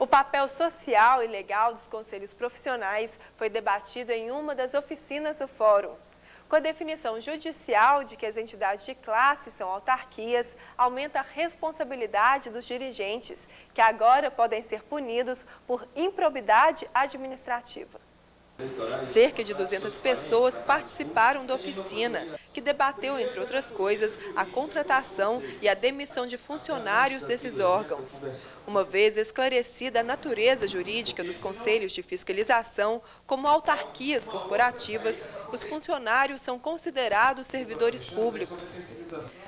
papel social e legal dos conselhos profissionais foi debatido em uma das oficinas do Fórum. Com a definição judicial de que as entidades de classe são autarquias, aumenta a responsabilidade dos dirigentes, que agora podem ser punidos por improbidade administrativa. Cerca de 200 pessoas participaram da oficina, que debateu, entre outras coisas, a contratação e a demissão de funcionários desses órgãos. Uma vez esclarecida a natureza jurídica dos conselhos de fiscalização como autarquias corporativas, os funcionários são considerados servidores públicos.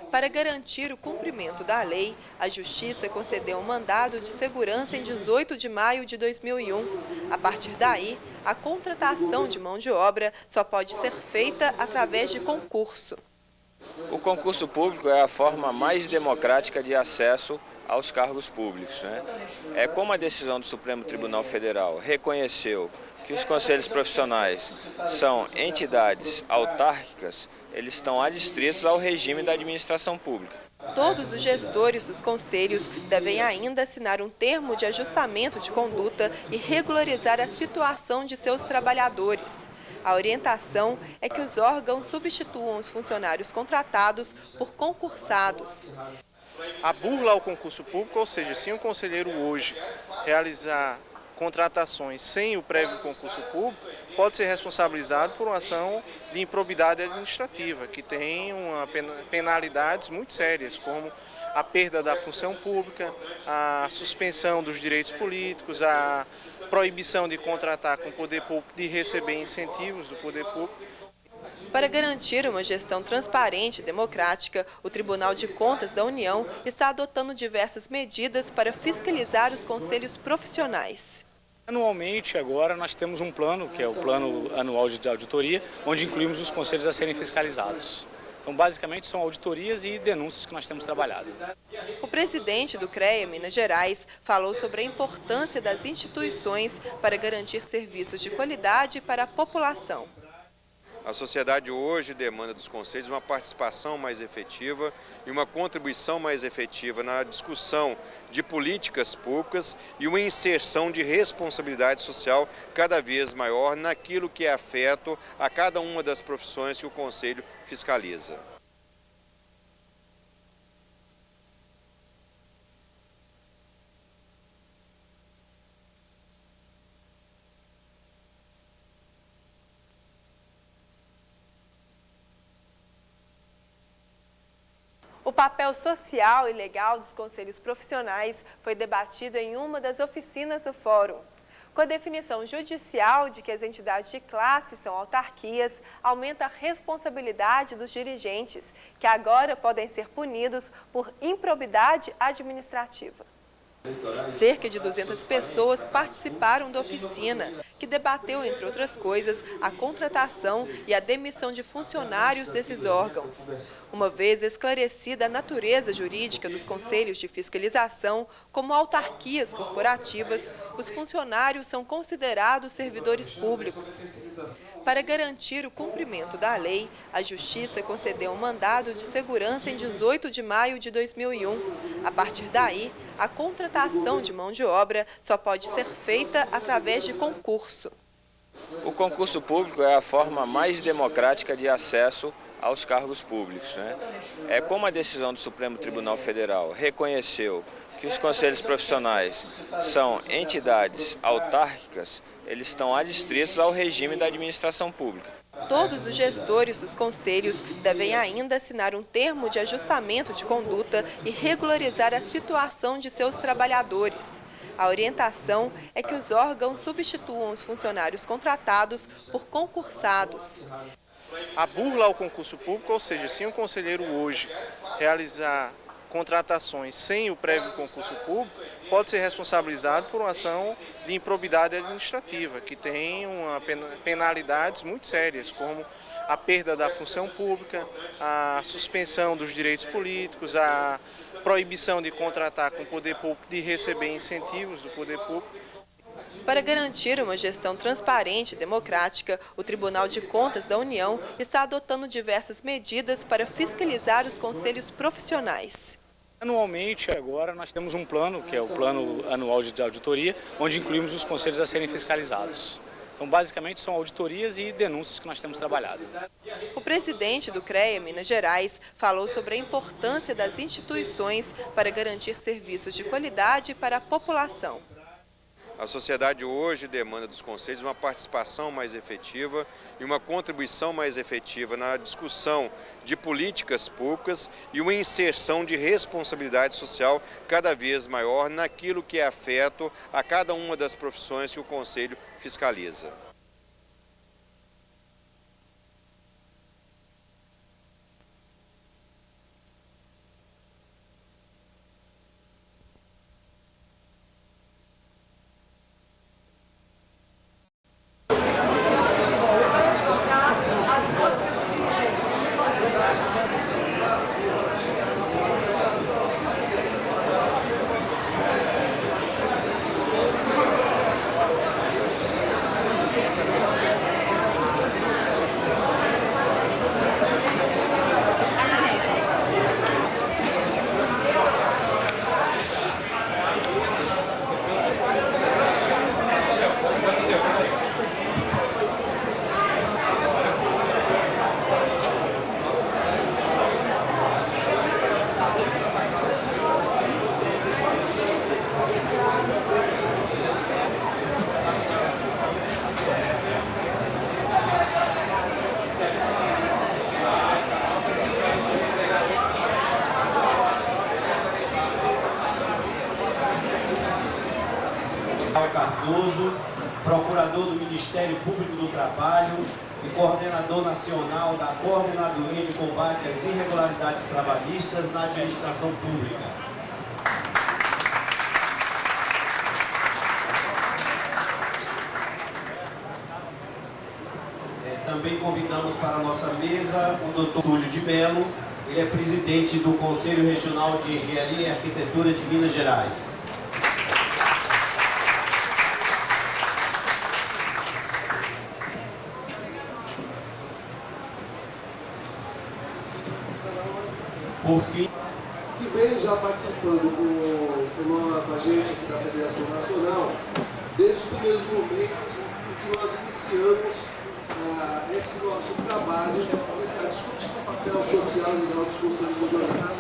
Para garantir o cumprimento da lei, a Justiça concedeu um mandado de segurança em 18 de maio de 2001. A partir daí, a contratação de mão de obra só pode ser feita através de concurso. O concurso público é a forma mais democrática de acesso aos cargos públicos, né? É como a decisão do Supremo Tribunal Federal reconheceu que os conselhos profissionais são entidades autárquicas, eles estão adstritos ao regime da administração pública. Todos os gestores dos conselhos devem ainda assinar um termo de ajustamento de conduta e regularizar a situação de seus trabalhadores. A orientação é que os órgãos substituam os funcionários contratados por concursados. A burla ao concurso público, ou seja, se um conselheiro hoje realizar contratações sem o prévio concurso público, pode ser responsabilizado por uma ação de improbidade administrativa, que tem penalidades muito sérias, como a perda da função pública, a suspensão dos direitos políticos, a proibição de contratar com o poder público, de receber incentivos do poder público. Para garantir uma gestão transparente e democrática, o Tribunal de Contas da União está adotando diversas medidas para fiscalizar os conselhos profissionais. Anualmente, agora, nós temos um plano, que é o Plano Anual de Auditoria, onde incluímos os conselhos a serem fiscalizados. Então, basicamente, são auditorias e denúncias que nós temos trabalhado. O presidente do CREA Minas Gerais falou sobre a importância das instituições para garantir serviços de qualidade para a população. A sociedade hoje demanda dos conselhos uma participação mais efetiva e uma contribuição mais efetiva na discussão de políticas públicas e uma inserção de responsabilidade social cada vez maior naquilo que é afeto a cada uma das profissões que o conselho fiscaliza. O papel social e legal dos conselhos profissionais foi debatido em uma das oficinas do Fórum. Com a definição judicial de que as entidades de classe são autarquias, aumenta a responsabilidade dos dirigentes, que agora podem ser punidos por improbidade administrativa. Cerca de 200 pessoas participaram da oficina, que debateu, entre outras coisas, a contratação e a demissão de funcionários desses órgãos. Uma vez esclarecida a natureza jurídica dos conselhos de fiscalização como autarquias corporativas, os funcionários são considerados servidores públicos. Para garantir o cumprimento da lei, a Justiça concedeu um mandado de segurança em 18 de maio de 2001. A partir daí, a contratação de mão de obra só pode ser feita através de concurso. O concurso público é a forma mais democrática de acesso aos cargos públicos, né? É como a decisão do Supremo Tribunal Federal reconheceu que os conselhos profissionais são entidades autárquicas, eles estão adstritos ao regime da administração pública. Todos os gestores dos conselhos devem ainda assinar um termo de ajustamento de conduta e regularizar a situação de seus trabalhadores. A orientação é que os órgãos substituam os funcionários contratados por concursados. A burla ao concurso público, ou seja, se um conselheiro hoje realizar contratações sem o prévio concurso público, pode ser responsabilizado por uma ação de improbidade administrativa, que tem penalidades muito sérias, como a perda da função pública, a suspensão dos direitos políticos, a proibição de contratar com o poder público, de receber incentivos do poder público. Para garantir uma gestão transparente e democrática, o Tribunal de Contas da União está adotando diversas medidas para fiscalizar os conselhos profissionais. Anualmente, agora, nós temos um plano, que é o Plano Anual de Auditoria, onde incluímos os conselhos a serem fiscalizados. Então, basicamente, são auditorias e denúncias que nós temos trabalhado. O presidente do CREA Minas Gerais falou sobre a importância das instituições para garantir serviços de qualidade para a população. A sociedade hoje demanda dos conselhos uma participação mais efetiva e uma contribuição mais efetiva na discussão de políticas públicas e uma inserção de responsabilidade social cada vez maior naquilo que é afeto a cada uma das profissões que o conselho fiscaliza. Cardoso, procurador do Ministério Público do Trabalho e coordenador nacional da Coordenadoria de Combate às Irregularidades Trabalhistas na Administração Pública. Também convidamos para a nossa mesa o Dr. Túlio de Mello, ele é presidente do Conselho Regional de Engenharia e Arquitetura de Minas Gerais. Por fim, que vem já participando com a gente aqui da Federação Nacional, desde os primeiros momentos em que nós iniciamos esse nosso trabalho que está discutindo o papel social e legal dos conselhos regionais.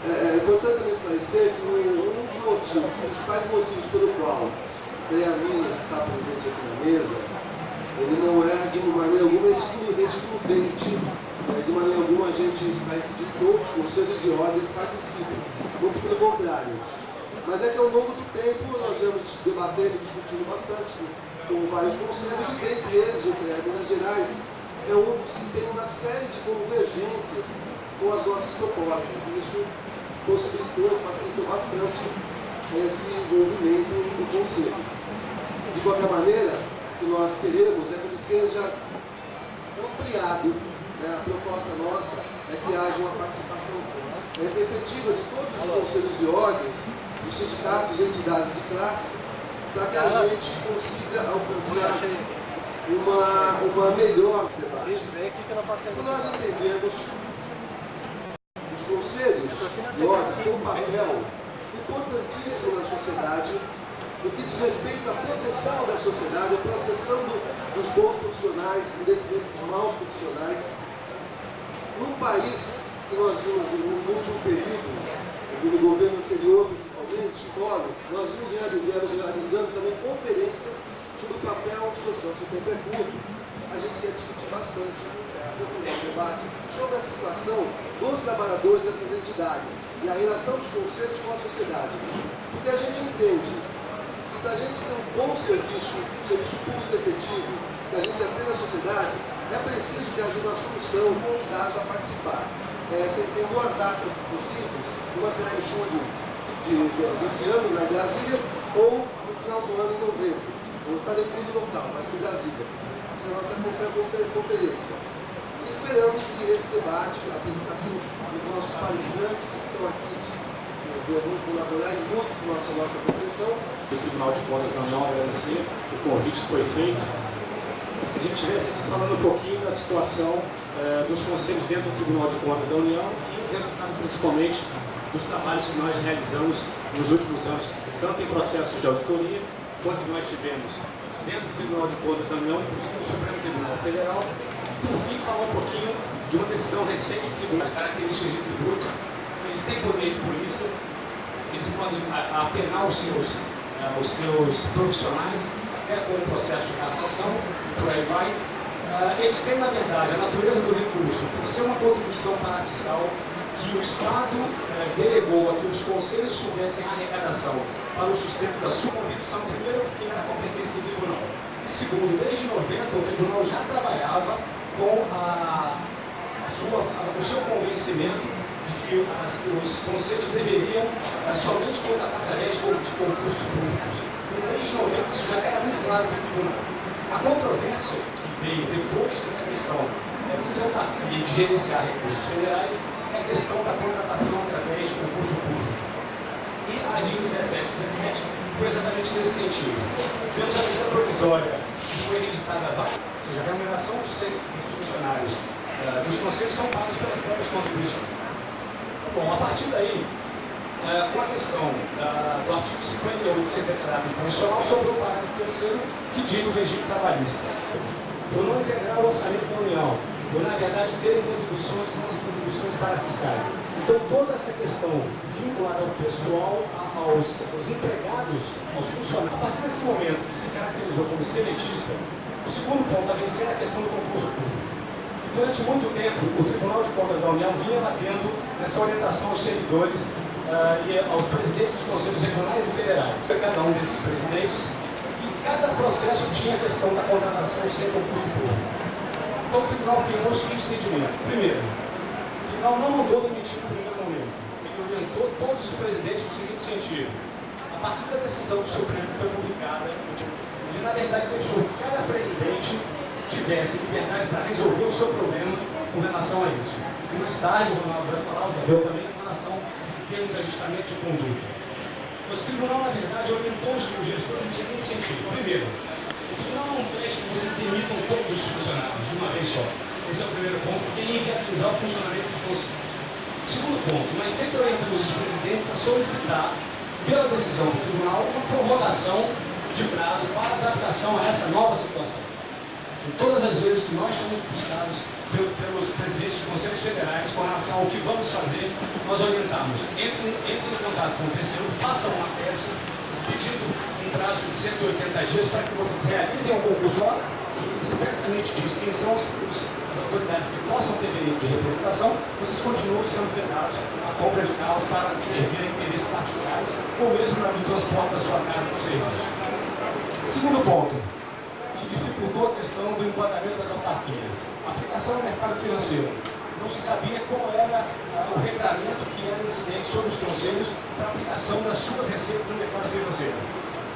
É importante também esclarecer que um dos motivos, os principais motivos pelo qual a Minas está presente aqui na mesa, ele não é de maneira alguma excludente. De maneira alguma a gente está impedindo que outros conselhos e ordens participem, muito pelo contrário. Mas é que ao longo do tempo nós vamos debatendo e discutindo bastante com vários conselhos, e dentre eles o CREA Minas Gerais é um dos que tem uma série de convergências com as nossas propostas. E isso facilitou bastante esse envolvimento do conselho. De qualquer maneira, o que nós queremos é que ele seja ampliado. A proposta nossa é que haja uma participação efetiva de todos os conselhos e ordens, dos sindicatos e entidades de classe, para que a gente consiga alcançar uma melhor debate. Nós entendemos os conselhos e ordens têm um papel importantíssimo na sociedade, no que diz respeito à proteção da sociedade, à proteção dos bons profissionais e dos maus profissionais. Num país que nós vimos no último período, no governo anterior principalmente, nós vimos realizando também conferências sobre o papel social. Se o tempo é curto, a gente quer discutir bastante, aprofundar o debate sobre a situação dos trabalhadores dessas entidades e a relação dos conselhos com a sociedade. Porque a gente entende que para a gente ter um bom serviço público efetivo, que a gente atenda a sociedade, é preciso que haja uma solução que haja a participar. Tem duas datas possíveis, uma será em julho desse ano, lá em Brasília, ou no final do ano, em novembro. Não está definido o local, mas em Brasília. Essa é a nossa terceira conferência. E esperamos seguir esse debate, a apresentação dos nossos palestrantes que estão aqui, vão colaborar em muito com a nossa compreensão. O Tribunal de Contas não agradecer o convite que foi feito a gente estivesse aqui falando um pouquinho da situação dos conselhos dentro do Tribunal de Contas da União e o resultado principalmente dos trabalhos que nós realizamos nos últimos anos, tanto em processos de auditoria, quanto nós tivemos dentro do Tribunal de Contas da União, inclusive no Supremo Tribunal Federal. Por fim, falar um pouquinho de uma decisão recente do Tribunal, as características de tributo. Eles têm poder de polícia, eles podem apenar os seus profissionais, até com o processo de cassação, por aí vai. Eles têm, na verdade, a natureza do recurso, por ser uma contribuição para fiscal, que o Estado delegou a que os conselhos fizessem a arrecadação para o sustento da sua convicção, primeiro, porque era a competência do Tribunal. E segundo, desde 90, o Tribunal já trabalhava com o seu convencimento de que os conselhos deveriam somente contratar através de concursos públicos. Então, desde 90, isso já era muito claro para o Tribunal. A controvérsia que veio depois dessa questão de gerenciar recursos federais é a questão da contratação através de concurso público. E a DIN 1717 foi exatamente nesse sentido. Tivemos a medida provisória que foi editada, ou seja, a remuneração dos funcionários dos conselhos são pagos pelas próprias contribuições. Bom, a partir daí, com a questão do artigo 58 ser declarado inconstitucional sobre o parágrafo 3º que diz no regime trabalhista. Por não integrar o orçamento da União, por, na verdade, terem contribuições, são as contribuições para fiscais. Então, toda essa questão vinculada ao pessoal, aos empregados, aos funcionários, a partir desse momento que se caracterizou como seletista, o segundo ponto a vencer é a questão do concurso público. E durante muito tempo, o Tribunal de Contas da União vinha batendo nessa orientação aos servidores e aos presidentes dos conselhos regionais e federais. Cada um desses presidentes, e cada processo tinha a questão da contratação sem concurso público. Então, o Tribunal firmou o seguinte entendimento. Primeiro, o Tribunal não mandou demitir no primeiro momento. Ele orientou todos os presidentes no seguinte sentido. A partir da decisão do Supremo que foi publicada, ele, na verdade, deixou que cada presidente tivesse liberdade para resolver o seu problema com relação a isso. E mais tarde, o Ronaldo vai falar, deu também com relação a esse termo de ajustamento de conduta. Mas o Tribunal, na verdade, orientou os gestores no seguinte sentido. Primeiro, o Tribunal não pede que vocês demitam todos os funcionários de uma vez só. Esse é o primeiro ponto, que é inviabilizar o funcionamento dos conselhos. Segundo ponto, nós sempre orientamos os presidentes a solicitar, pela decisão do Tribunal, uma prorrogação de prazo para adaptação a essa nova situação. Em todas as vezes que nós fomos buscados pelos presidentes de conselhos federais com relação ao que vamos fazer, nós orientamos, entrem em contato com o TCU, façam uma peça pedindo um prazo de 180 dias para que vocês realizem um concurso que expressamente diz quem são as autoridades que possam ter direito de representação, vocês continuam sendo vedados a compra de carros para servir a interesses particulares ou mesmo no transporte da sua casa para o serviço. Segundo ponto, que dificultou a questão do enquadramento das autarquias. A aplicação no mercado financeiro. Não se sabia qual era o regramento que era incidente sobre os conselhos para a aplicação das suas receitas no mercado financeiro.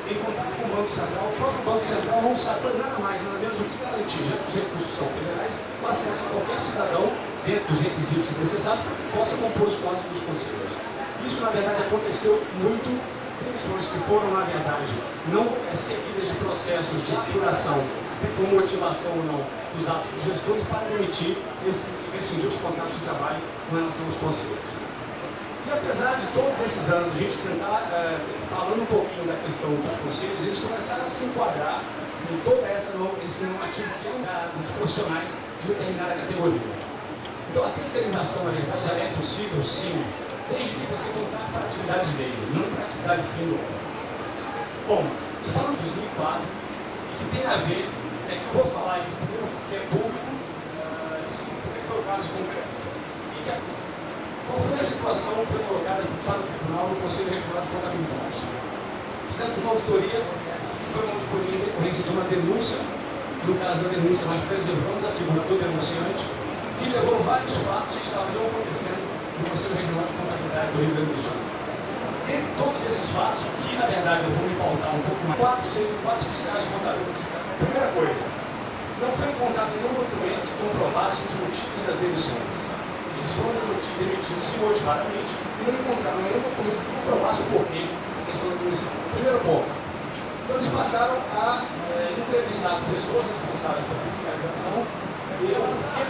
Em contato com o Banco Central, o próprio Banco Central não sabe nada mais, nada menos do que garantir, já que os recursos são federais, o acesso a qualquer cidadão dentro dos requisitos necessários para que possa compor os quadros dos conselhos. Isso, na verdade, aconteceu muito. Pensões que foram, na verdade, não seguidas de processos de apuração, com motivação ou não, dos atos dos gestores para permitir rescindir os contratos de trabalho com relação aos conselhos. E apesar de todos esses anos a gente tentar, falando um pouquinho da questão dos conselhos, eles começaram a se enquadrar em todo esse normativo que é dos profissionais de determinada categoria. Então a terceirização, na verdade, já é possível, sim, desde que você contar para atividades meio, não para atividade fim do ano. Bom, e falando de 2004, que tem a ver, que eu vou falar isso primeiro porque é público, porque foi o caso concreto. E qual foi a situação que foi colocada para o Tribunal no Conselho Regional de Contabilidade? Fizemos uma auditoria, que foi uma auditoria em decorrência de uma denúncia. No caso da denúncia, nós preservamos a figura do denunciante, que levou vários fatos que estavam acontecendo no Conselho Regional de Contabilidade do Rio Grande do Sul. Entre todos esses fatos, que na verdade eu vou me pautar um pouco mais, quatro fiscais contadores. Primeira coisa, não foi encontrado nenhum documento que comprovasse os motivos das demissões. Eles foram demitidos imotivadamente e não encontraram nenhum documento que comprovasse o porquê da questão da demissão. Primeiro ponto, Então eles passaram a entrevistar as pessoas responsáveis pela fiscalização e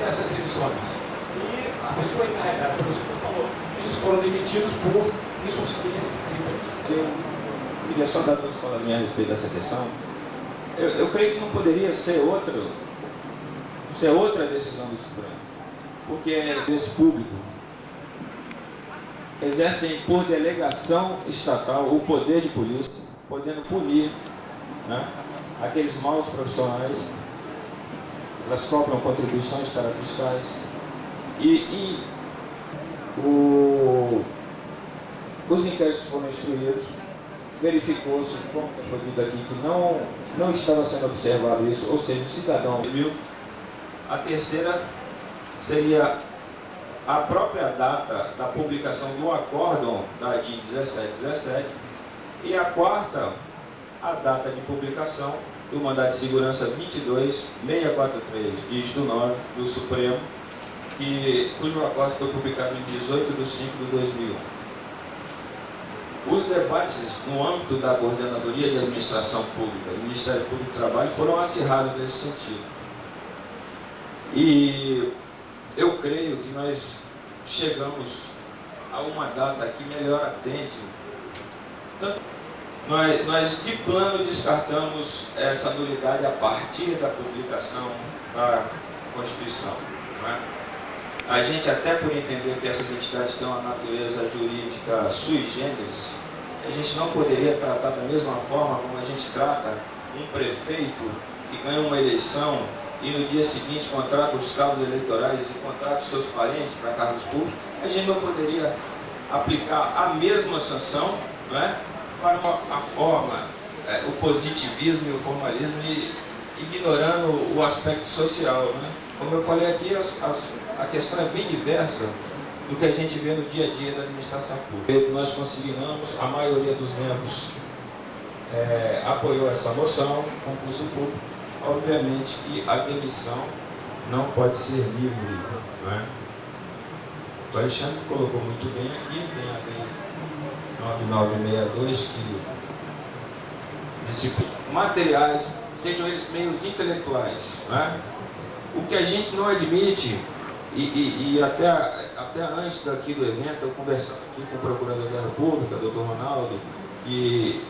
dessas demissões. E a pessoa encarregada pelo setor falou, eles foram demitidos por insuficiência de desempenho. Eu queria só dar 2 palavrinhas a respeito dessa questão. Eu creio que não poderia ser outra decisão do Supremo, porque esse público exercem por delegação estatal o poder de polícia, podendo punir, né, aqueles maus profissionais. Elas cobram contribuições para fiscais os inquéritos foram instruídos, verificou-se, como foi dito aqui, que não estava sendo observado isso, ou seja, o cidadão viu. A terceira seria a própria data da publicação do acórdão da DIN 1717 e a quarta, a data de publicação do mandado de segurança 22643, dígito 9 do Supremo, cujo acórdão foi publicado em 18 de 5 de 2001. Os debates no âmbito da Coordenadoria de Administração Pública do Ministério Público do Trabalho foram acirrados nesse sentido. E eu creio que nós chegamos a uma data que melhor atende. Nós de plano descartamos essa nulidade a partir da publicação da Constituição. Não é? A gente, até por entender que essas entidades têm uma natureza jurídica sui generis, a gente não poderia tratar da mesma forma como a gente trata um prefeito que ganha uma eleição e no dia seguinte contrata os cabos eleitorais e contrata os seus parentes para cargos públicos. A gente não poderia aplicar a mesma sanção, não é, para a forma, o positivismo e o formalismo, ignorando o aspecto social. Né? Como eu falei aqui, a questão é bem diversa do que a gente vê no dia a dia da administração pública. Nós conseguimos, a maioria dos membros apoiou essa moção, concurso público. Obviamente que a demissão não pode ser livre. Não é? O Alexandre colocou muito bem aqui, tem a lei 9962, que disciplina materiais, sejam eles meios intelectuais. Não é? O que a gente não admite, e até antes daqui do evento, eu conversando aqui com o Procurador da República, doutor Ronaldo, que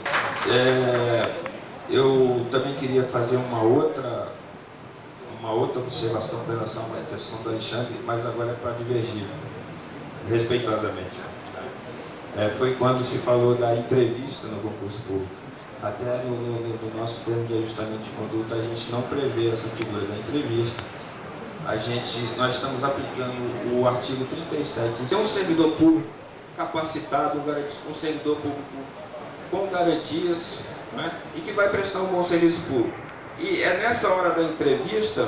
eu também queria fazer uma outra observação em relação à manifestação do Alexandre, mas agora é para divergir, respeitosamente. Foi quando se falou da entrevista no concurso público. Até no nosso termo de ajustamento de conduta, a gente não prevê essa figura da entrevista. Nós estamos aplicando o artigo 37. Tem um servidor público capacitado, um servidor público com garantias, né, e que vai prestar um bom serviço público. E é nessa hora da entrevista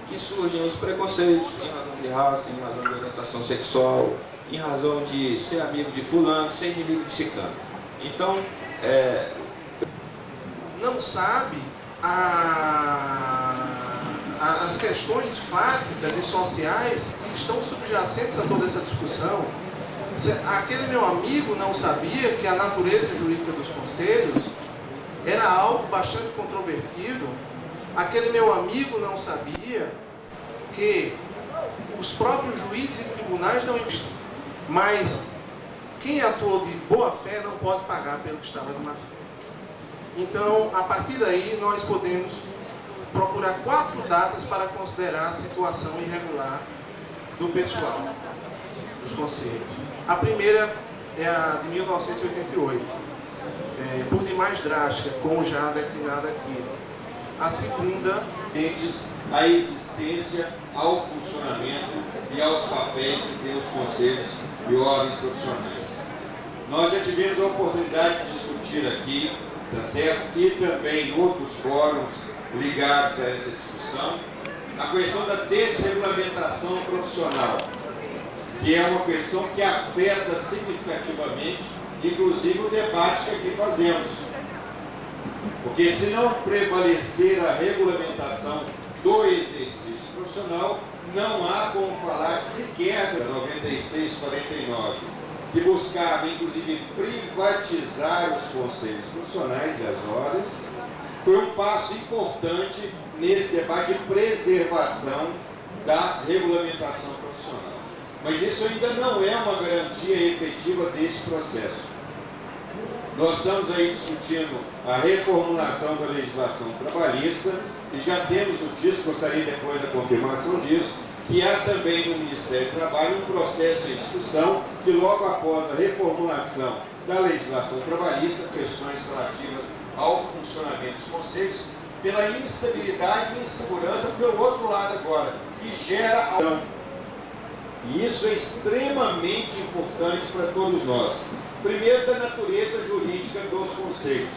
que surgem os preconceitos em razão de raça, em razão de orientação sexual, em razão de ser amigo de fulano, ser inimigo de ciclano. Então, não sabe as questões fáticas e sociais que estão subjacentes a toda essa discussão. Aquele meu amigo não sabia que a natureza jurídica dos conselhos era algo bastante controvertido. Aquele meu amigo não sabia que os próprios juízes e tribunais não existem. Mas quem atuou de boa fé não pode pagar pelo que estava de má fé. Então, a partir daí, nós podemos procurar 4 datas para considerar a situação irregular do pessoal, dos conselhos. A primeira é a de 1988, por demais drástica, como já declinado aqui. A segunda, à existência, ao funcionamento e aos papéis que têm os conselhos e ordens profissionais. Nós já tivemos a oportunidade de discutir aqui, tá certo? E também em outros fóruns ligados a essa discussão, a questão da desregulamentação profissional, que é uma questão que afeta significativamente, inclusive, o debate que aqui fazemos. Porque se não prevalecer a regulamentação do exercício profissional, não há como falar sequer da 9649, que buscava, inclusive, privatizar os conselhos profissionais e as ordens, foi um passo importante nesse debate de preservação da regulamentação profissional. Mas isso ainda não é uma garantia efetiva desse processo. Nós estamos aí discutindo a reformulação da legislação trabalhista e já temos notícias, gostaria depois da confirmação disso, que há também no Ministério do Trabalho um processo em discussão que logo após a reformulação da legislação trabalhista, questões relativas ao funcionamento dos conselhos, pela instabilidade e insegurança pelo outro lado agora, que gera ação. E isso é extremamente importante para todos nós. Primeiro, da natureza jurídica dos conselhos.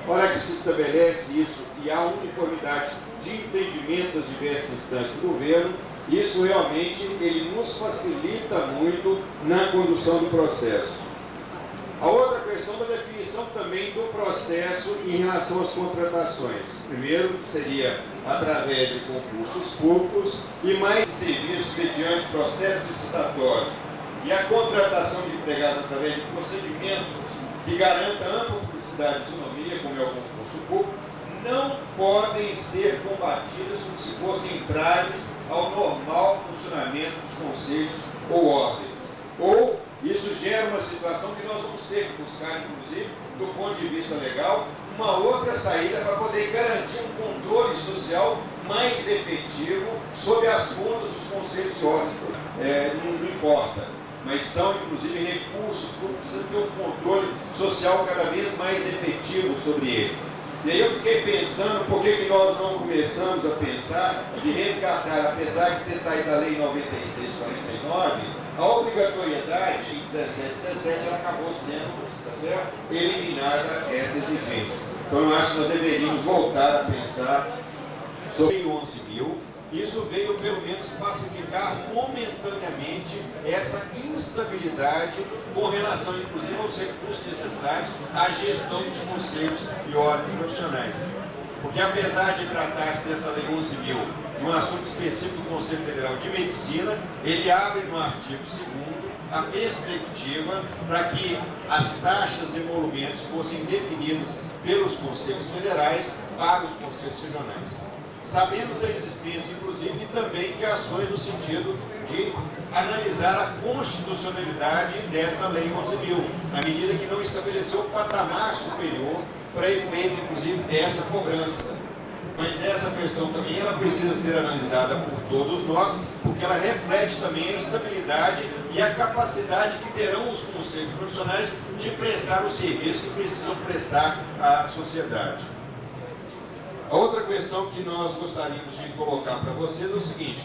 Hora que se estabelece isso e há uniformidade de entendimento das diversas instâncias do governo, isso realmente ele nos facilita muito na condução do processo. A outra questão da definição também do processo em relação às contratações. Primeiro, seria através de concursos públicos e mais serviços mediante processo licitatório. E a contratação de empregados através de procedimentos que garanta ampla publicidade e isonomia, como é o concurso público, não podem ser combatidas como se fossem entraves ao normal funcionamento dos conselhos ou ordens. Ou isso gera uma situação que nós vamos ter que buscar, inclusive, do ponto de vista legal, uma outra saída para poder garantir um controle social mais efetivo sobre as contas dos conselhos e ordens. Não importa, mas são, inclusive, recursos que precisam ter um controle social cada vez mais efetivo sobre ele. E aí eu fiquei pensando, por que nós não começamos a pensar de resgatar, apesar de ter saído da lei 96/49, a obrigatoriedade em 17 ela acabou sendo, tá certo, eliminada essa exigência. Então eu acho que nós deveríamos voltar a pensar sobre 11.000. Isso veio pelo menos pacificar momentaneamente essa instabilidade com relação, inclusive, aos recursos necessários à gestão dos conselhos e ordens profissionais. Porque apesar de tratar-se dessa lei 11.000 de um assunto específico do Conselho Federal de Medicina, ele abre no artigo 2º a perspectiva para que as taxas e emolumentos fossem definidas pelos conselhos federais para os conselhos regionais. Sabemos da existência, inclusive, também de ações no sentido de analisar a constitucionalidade dessa lei 11.000, na medida que não estabeleceu patamar superior para efeito, inclusive, dessa cobrança. Mas essa questão também ela precisa ser analisada por todos nós, porque ela reflete também a estabilidade e a capacidade que terão os conselhos profissionais de prestar o serviço que precisam prestar à sociedade. A outra questão que nós gostaríamos de colocar para vocês é o seguinte: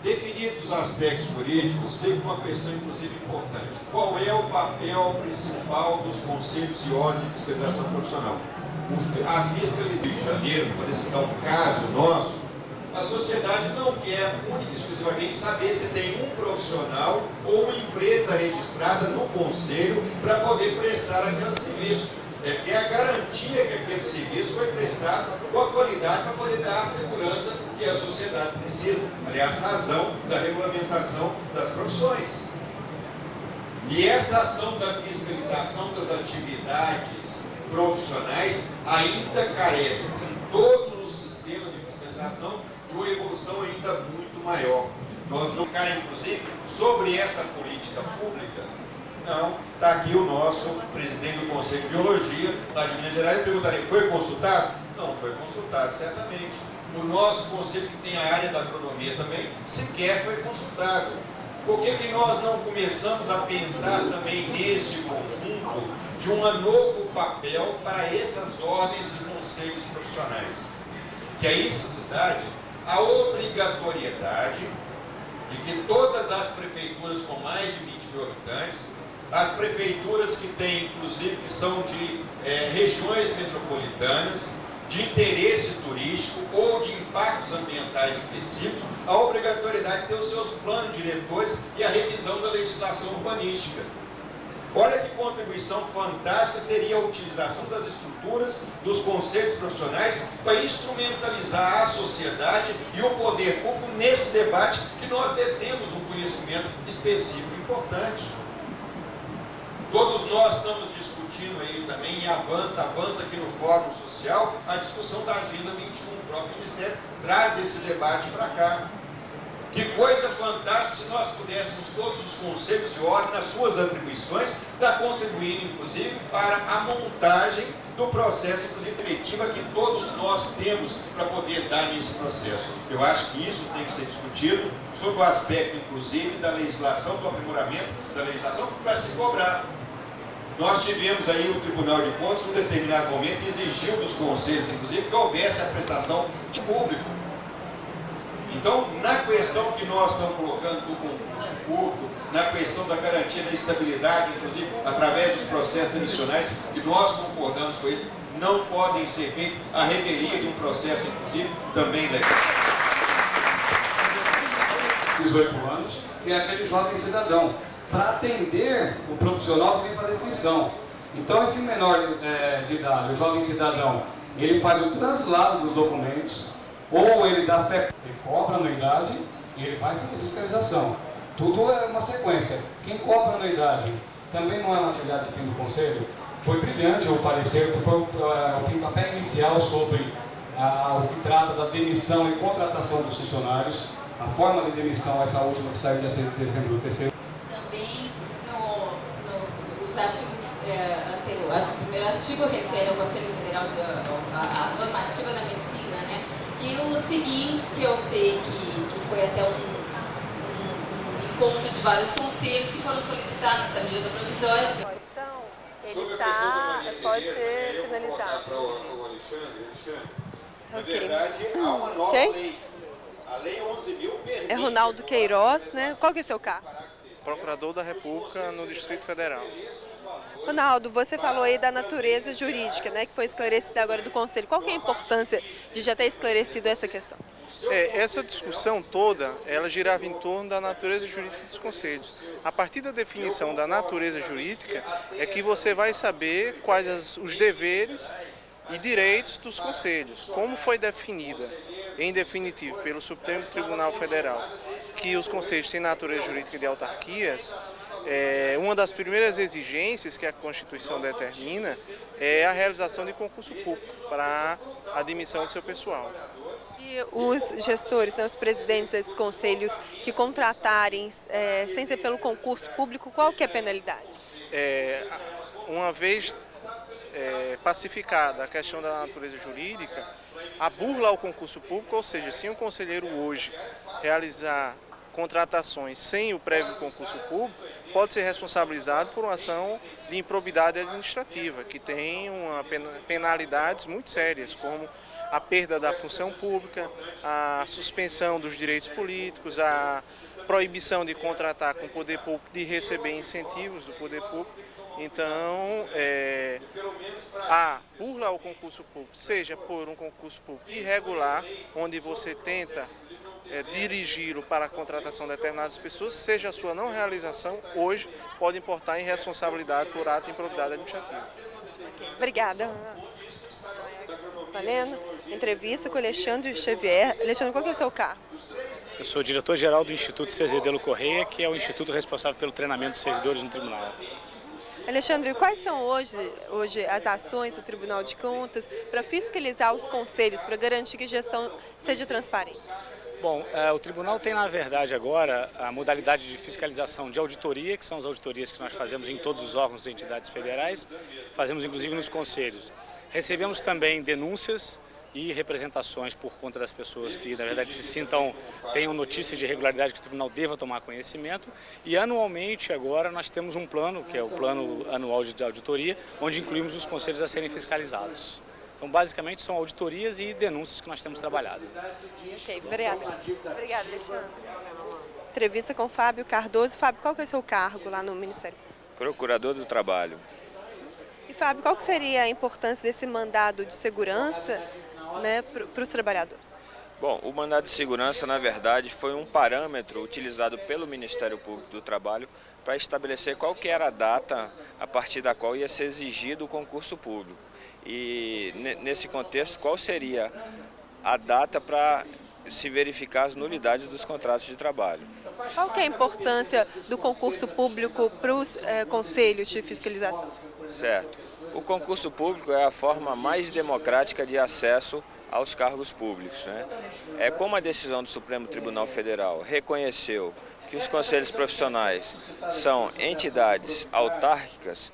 definidos os aspectos jurídicos, tem uma questão inclusive importante. Qual é o papel principal dos conselhos e ordens de fiscalização profissional? A fiscalização de janeiro, para citar um caso nosso, a sociedade não quer única e exclusivamente saber se tem um profissional ou uma empresa registrada no conselho para poder prestar aquele serviço. É a garantia que aquele serviço foi prestado com a qualidade para poder dar a segurança que a sociedade precisa. Aliás, razão da regulamentação das profissões. E essa ação da fiscalização das atividades profissionais ainda carece, em todos os sistemas de fiscalização, de uma evolução ainda muito maior. Nós não caímos, inclusive, sobre essa política pública. Não, está aqui o nosso presidente do Conselho de Biologia, lá de Minas Gerais. Eu perguntaria, foi consultado? Não foi consultado, certamente. O nosso conselho, que tem a área da agronomia também, sequer foi consultado. Por que nós não começamos a pensar também nesse conjunto de um novo papel para essas ordens e conselhos profissionais? Que aí, na cidade, a obrigatoriedade de que todas as prefeituras com mais de 20 mil habitantes, as prefeituras que têm, inclusive, que são de regiões metropolitanas, de interesse turístico ou de impactos ambientais específicos, a obrigatoriedade de ter os seus planos diretores e a revisão da legislação urbanística. Olha que contribuição fantástica seria a utilização das estruturas dos conselhos profissionais para instrumentalizar a sociedade e o poder público nesse debate que nós detemos um conhecimento específico importante. Todos nós estamos discutindo discutindo aí também e avança aqui no Fórum Social a discussão da Agenda 21. O próprio Ministério traz esse debate para cá. Que coisa fantástica se nós pudéssemos, todos os conselhos de ordem, nas suas atribuições, estar contribuindo, inclusive, para a montagem do processo, inclusive, efetiva que todos nós temos para poder dar nesse processo. Eu acho que isso tem que ser discutido sob o aspecto, inclusive, da legislação, do aprimoramento da legislação, para se cobrar. Nós tivemos aí o Tribunal de Contas, num determinado momento, exigiu dos conselhos, inclusive, que houvesse a prestação de público. Então, na questão que nós estamos colocando do concurso público, na questão da garantia da estabilidade, inclusive através dos processos admissionais, que nós concordamos com ele, não podem ser feitos a revelia de um processo, inclusive, também legal. 18 anos, que é aquele jovem cidadão, para atender o profissional que vem fazer a inscrição. Então, esse menor de idade, o jovem cidadão, ele faz o translado dos documentos, ou ele dá fé, ele cobra anuidade e ele vai fazer fiscalização. Tudo é uma sequência. Quem cobra anuidade também não é uma atividade de fim do Conselho. Foi brilhante o parecer, que foi o pontapé inicial sobre o que trata da demissão e contratação dos funcionários. A forma de demissão, essa última que saiu dia 6 de dezembro do terceiro. Também nos artigos anteriores, acho que o primeiro artigo refere ao Conselho Federal à formativa da medicina, né? E o seguinte, que eu sei que foi até um encontro de vários conselhos que foram solicitados nessa medida provisória. Então, ele pode ser finalizado. Para o Alexandre, na verdade, há uma nova lei. A Lei 11.000 é Ronaldo Queiroz, né? Qual que é o seu cargo? Procurador da República no Distrito Federal. Ronaldo, você falou aí da natureza jurídica, né, que foi esclarecida agora do Conselho. Qual que é a importância de já ter esclarecido essa questão? Essa discussão toda, ela girava em torno da natureza jurídica dos conselhos. A partir da definição da natureza jurídica, é que você vai saber quais os deveres e direitos dos conselhos. Como foi definida, em definitivo, pelo Supremo Tribunal Federal, que os conselhos têm natureza jurídica de autarquias, uma das primeiras exigências que a Constituição determina é a realização de concurso público para a admissão do seu pessoal. E os gestores, né, os presidentes desses conselhos que contratarem sem ser pelo concurso público, qual que é a penalidade? Uma vez pacificada a questão da natureza jurídica, a burla ao concurso público, ou seja, se um conselheiro hoje realizar contratações sem o prévio concurso público, pode ser responsabilizado por uma ação de improbidade administrativa, que tem penalidades muito sérias, como a perda da função pública, a suspensão dos direitos políticos, a proibição de contratar com o poder público, de receber incentivos do poder público. Então, a burla ao concurso público, seja por um concurso público irregular, onde você tenta dirigi-lo para a contratação de determinadas pessoas, seja a sua não realização, hoje pode importar em responsabilidade por ato de improbidade administrativa. Obrigada. Valendo. Entrevista com Alexandre Xavier. Alexandre, qual que é o seu cargo? Eu sou diretor-geral do Instituto Cezedelo Correia, que é o instituto responsável pelo treinamento dos servidores no tribunal. Alexandre, quais são hoje as ações do Tribunal de Contas para fiscalizar os conselhos, para garantir que a gestão seja transparente? Bom, o tribunal tem, na verdade, agora a modalidade de fiscalização de auditoria, que são as auditorias que nós fazemos em todos os órgãos e entidades federais, fazemos inclusive nos conselhos. Recebemos também denúncias e representações por conta das pessoas que, na verdade, tenham notícias de irregularidade que o tribunal deva tomar conhecimento. E anualmente, agora, nós temos um plano, que é o Plano Anual de Auditoria, onde incluímos os conselhos a serem fiscalizados. Então, basicamente, são auditorias e denúncias que nós temos trabalhado. Ok, obrigada. Obrigada, Alexandre. Entrevista com Fábio Cardoso. Fábio, qual que é o seu cargo lá no Ministério? Procurador do Trabalho. E, Fábio, qual que seria a importância desse mandado de segurança, né, para os trabalhadores? Bom, o mandado de segurança, na verdade, foi um parâmetro utilizado pelo Ministério Público do Trabalho para estabelecer qual que era a data a partir da qual ia ser exigido o concurso público. E, nesse contexto, qual seria a data para se verificar as nulidades dos contratos de trabalho. Qual que é a importância do concurso público para os conselhos de fiscalização? Certo. O concurso público é a forma mais democrática de acesso aos cargos públicos, né? É como a decisão do Supremo Tribunal Federal reconheceu que os conselhos profissionais são entidades autárquicas,